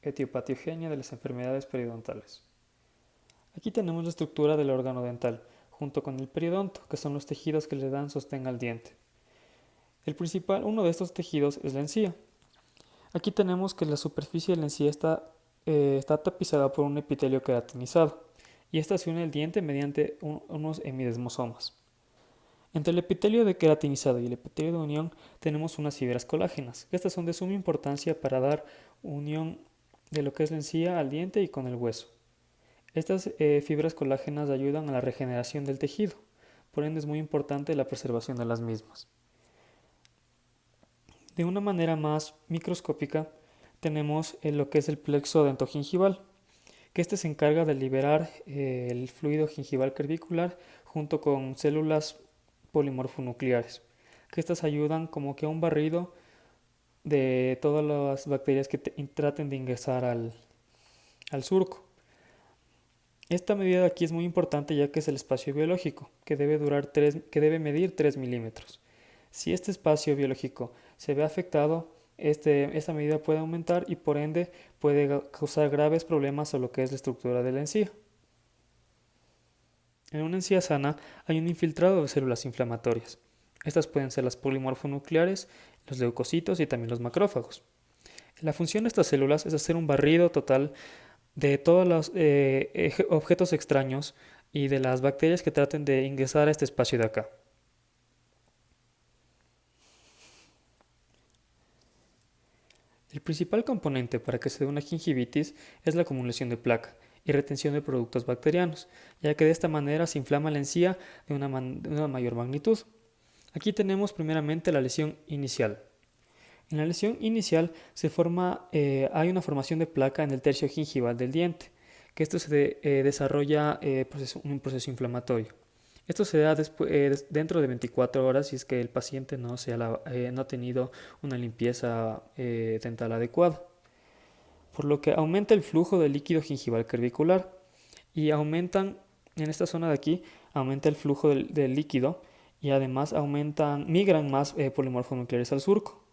etiopatogenia de las enfermedades periodontales. Aquí tenemos la estructura del órgano dental, junto con el periodonto, que son los tejidos que le dan sostén al diente. Uno de estos tejidos es la encía. Aquí tenemos que la superficie de la encía está tapizada por un epitelio queratinizado, y esta se une al diente mediante unos hemidesmosomas. Entre el epitelio de queratinizado y el epitelio de unión tenemos unas fibras colágenas, que estas son de suma importancia para dar unión de lo que es la encía al diente y con el hueso. Estas fibras colágenas ayudan a la regeneración del tejido, por ende es muy importante la preservación de las mismas. De una manera más microscópica tenemos lo que es el plexo dentogingival, que este se encarga de liberar el fluido gingival crevicular junto con células polimorfonucleares, que estas ayudan como que a un barrido de todas las bacterias que traten de ingresar al surco. Esta medida de aquí es muy importante ya que es el espacio biológico, que debe medir 3 milímetros. Si este espacio biológico se ve afectado, esta medida puede aumentar y por ende puede causar graves problemas a lo que es la estructura de la encía. En una encía sana hay un infiltrado de células inflamatorias. Estas pueden ser las polimorfonucleares, los leucocitos y también los macrófagos. La función de estas células es hacer un barrido total de todos los objetos extraños y de las bacterias que traten de ingresar a este espacio de acá. El principal componente para que se dé una gingivitis es la acumulación de placa y retención de productos bacterianos, ya que de esta manera se inflama la encía de una mayor magnitud. Aquí tenemos primeramente la lesión inicial. En la lesión inicial hay una formación de placa en el tercio gingival del diente, que esto se desarrolla un proceso inflamatorio. Esto se da dentro de 24 horas si es que el paciente no ha tenido una limpieza dental adecuada, por lo que aumenta el flujo de líquido gingival crevicular y en esta zona de aquí, aumenta el flujo del líquido y además migran más polimorfonucleares al surco.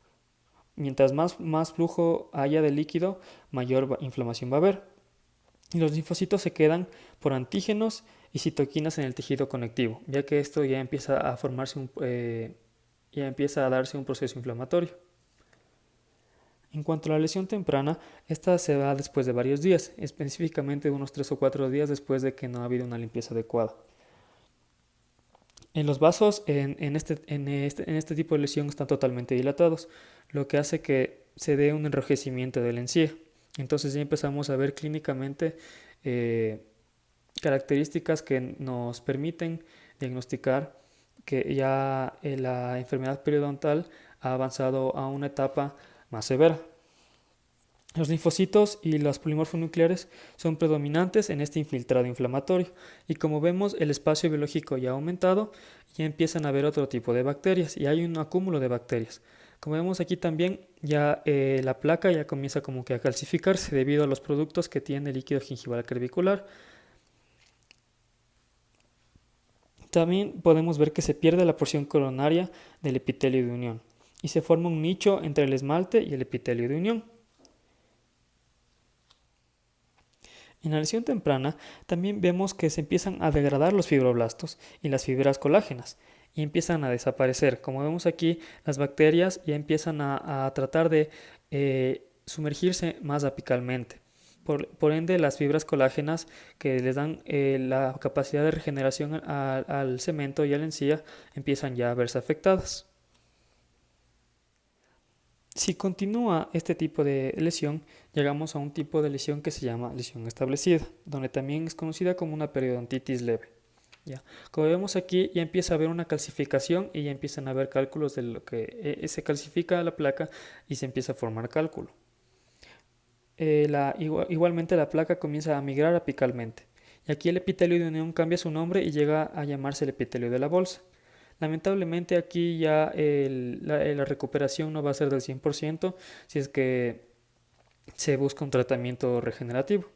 Mientras más flujo haya de líquido, mayor inflamación va a haber. Y los linfocitos se quedan por antígenos y citoquinas en el tejido conectivo, ya que esto ya empieza a ya empieza a darse un proceso inflamatorio. En cuanto a la lesión temprana, esta se da después de varios días, específicamente unos 3 o 4 días después de que no ha habido una limpieza adecuada. En los vasos en este tipo de lesión están totalmente dilatados, lo que hace que se dé un enrojecimiento de la encía. Entonces ya empezamos a ver clínicamente eh, características que nos permiten diagnosticar que ya la enfermedad periodontal ha avanzado a una etapa más severa. Los linfocitos y los polimorfonucleares son predominantes en este infiltrado inflamatorio y como vemos el espacio biológico ya ha aumentado y ya empiezan a haber otro tipo de bacterias y hay un acúmulo de bacterias. Como vemos aquí también ya la placa ya comienza como que a calcificarse debido a los productos que tiene el líquido gingival crevicular. También podemos ver que se pierde la porción coronaria del epitelio de unión y se forma un nicho entre el esmalte y el epitelio de unión. En la lesión temprana también vemos que se empiezan a degradar los fibroblastos y las fibras colágenas y empiezan a desaparecer. Como vemos aquí, las bacterias ya empiezan a tratar de sumergirse más apicalmente. Por ende, las fibras colágenas que les dan la capacidad de regeneración al cemento y a la encía empiezan ya a verse afectadas. Si continúa este tipo de lesión, llegamos a un tipo de lesión que se llama lesión establecida, donde también es conocida como una periodontitis leve. ¿Ya? Como vemos aquí, ya empieza a haber una calcificación y ya empiezan a haber cálculos de lo que se calcifica la placa y se empieza a formar cálculo. Igualmente la placa comienza a migrar apicalmente. Y aquí el epitelio de unión cambia su nombre y llega a llamarse el epitelio de la bolsa. Lamentablemente aquí ya la recuperación no va a ser del 100% si es que se busca un tratamiento regenerativo.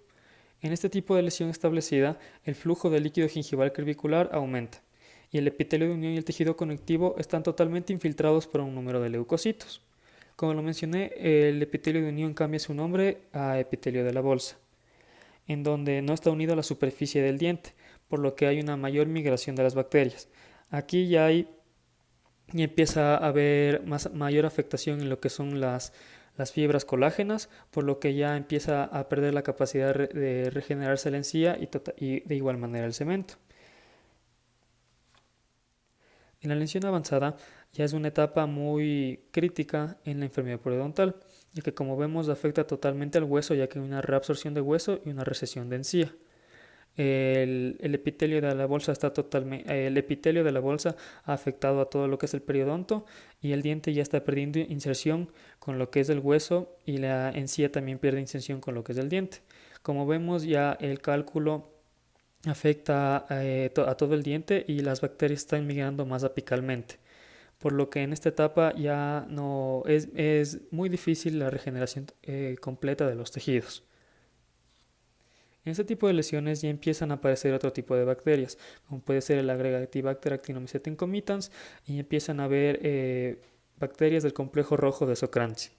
En este tipo de lesión establecida, el flujo de líquido gingival crevicular aumenta y el epitelio de unión y el tejido conectivo están totalmente infiltrados por un número de leucocitos. Como lo mencioné, el epitelio de unión cambia su nombre a epitelio de la bolsa, en donde no está unido a la superficie del diente, por lo que hay una mayor migración de las bacterias. Aquí ya hay y empieza a haber mayor afectación en lo que son las fibras colágenas, por lo que ya empieza a perder la capacidad de regenerarse la encía y de igual manera el cemento. En la lesión avanzada ya es una etapa muy crítica en la enfermedad periodontal, ya que como vemos afecta totalmente al hueso, ya que hay una reabsorción de hueso y una recesión de encía. El epitelio de la bolsa está totalmente, el epitelio de la bolsa ha afectado a todo lo que es el periodonto y el diente ya está perdiendo inserción con lo que es el hueso y la encía también pierde inserción con lo que es el diente. Como vemos ya el cálculo afecta a todo el diente y las bacterias están migrando más apicalmente, por lo que en esta etapa ya no es muy difícil la regeneración completa de los tejidos. En este tipo de lesiones ya empiezan a aparecer otro tipo de bacterias, como puede ser el Agregatibacter actinomycetin comitans, y empiezan a haber bacterias del complejo rojo de Socrantia.